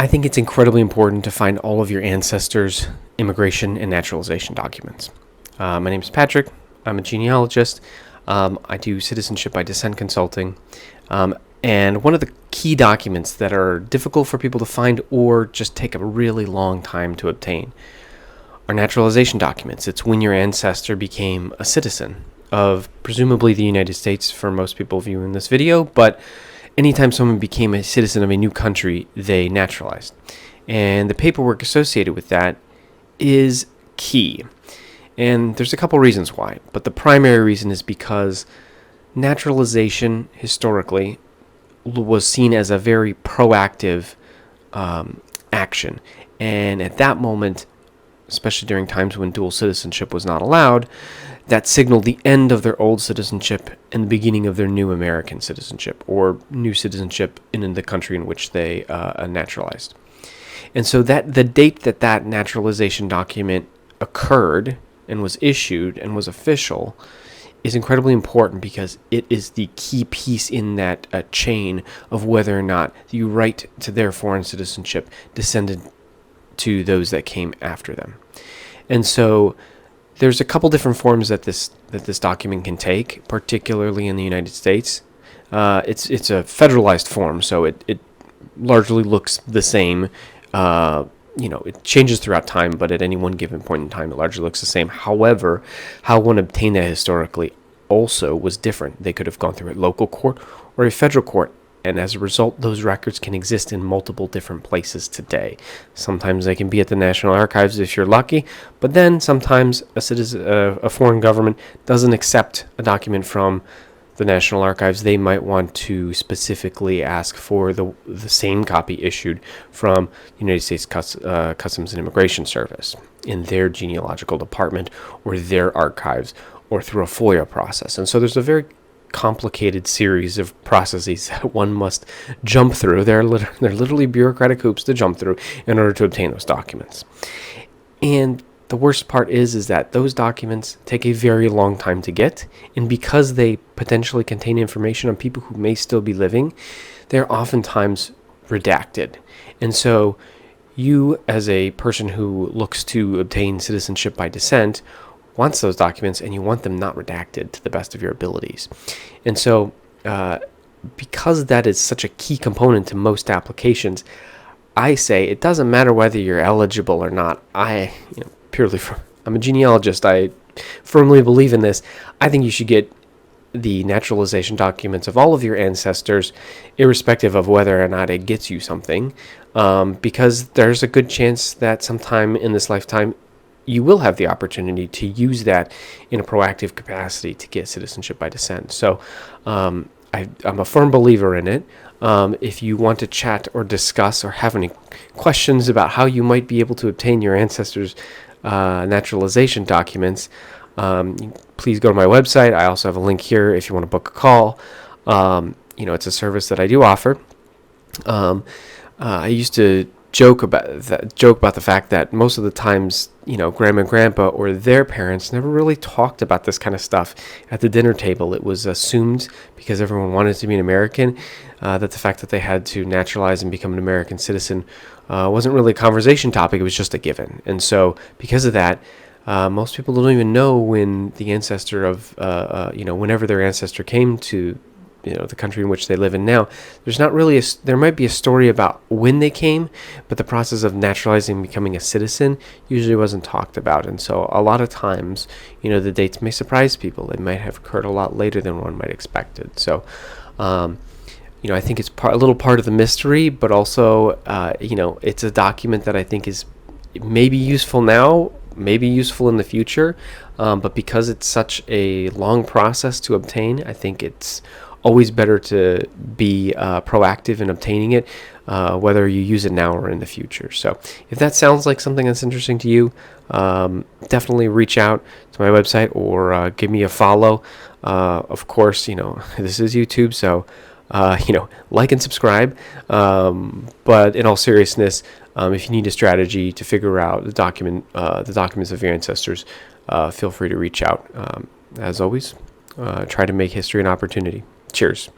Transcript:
I think it's incredibly important to find all of your ancestors' immigration and naturalization documents. My name is Patrick. I'm a genealogist. I do citizenship by descent consulting. And one of the key documents that are difficult for people to find or just take a really long time to obtain are naturalization documents. It's when your ancestor became a citizen of presumably the United States for most people viewing this video, but anytime someone became a citizen of a new country, they naturalized. And the paperwork associated with that is key. And there's a couple reasons why, but the primary reason is because naturalization historically was seen as a very proactive action. And at that moment, especially during times when dual citizenship was not allowed, that signaled the end of their old citizenship and the beginning of their new American citizenship, or new citizenship in the country in which they naturalized. And so that the date that naturalization document occurred and was issued and was official is incredibly important, because it is the key piece in that chain of whether or not the right to their foreign citizenship descended to those that came after them. And so there's a couple different forms that this document can take, particularly in the United States. It's a federalized form, so it largely looks the same. It changes throughout time, but at any one given point in time, it largely looks the same. However, how one obtained that historically also was different. They could have gone through a local court or a federal court, and as a result, those records can exist in multiple different places today. Sometimes they can be at the National Archives if you're lucky, but then sometimes a foreign government doesn't accept a document from the National Archives. They might want to specifically ask for the same copy issued from the United States Customs and Immigration Service in their genealogical department or their archives, or through a FOIA process. And so there's a very complicated series of processes that one must jump through. They're literally bureaucratic hoops to jump through in order to obtain those documents. And the worst part is that those documents take a very long time to get, and because they potentially contain information on people who may still be living, they're oftentimes redacted. And so you, as a person who looks to obtain citizenship by descent, wants those documents, and you want them not redacted to the best of your abilities. And so because that is such a key component to most applications, I say it doesn't matter whether you're eligible or not. I'm a genealogist. I firmly believe in this. I think you should get the naturalization documents of all of your ancestors, irrespective of whether or not it gets you something, because there's a good chance that sometime in this lifetime you will have the opportunity to use that in a proactive capacity to get citizenship by descent. So I'm a firm believer in it. If you want to chat or discuss or have any questions about how you might be able to obtain your ancestors' naturalization documents, please go to my website. I also have a link here if you want to book a call. It's a service that I do offer. I used to joke about the fact that most of the times, grandma and grandpa or their parents never really talked about this kind of stuff at the dinner table. It was assumed, because everyone wanted to be an American, that the fact that they had to naturalize and become an American citizen wasn't really a conversation topic. It was just a given. And so because of that, most people don't even know when the ancestor of, whenever their ancestor came to the country in which they live in now. There's not really there might be a story about when they came, but the process of naturalizing and becoming a citizen usually wasn't talked about. And so a lot of times, the dates may surprise people. They might have occurred a lot later than one might expected. So, I think it's a little part of the mystery, but also, it's a document that I think is maybe useful now, maybe useful in the future, but because it's such a long process to obtain, I think it's always better to be proactive in obtaining it, whether you use it now or in the future. So if that sounds like something that's interesting to you, definitely reach out to my website or give me a follow. Of course, this is YouTube, so like and subscribe. But in all seriousness, if you need a strategy to figure out the documents of your ancestors, feel free to reach out. As always, try to make history an opportunity. Cheers.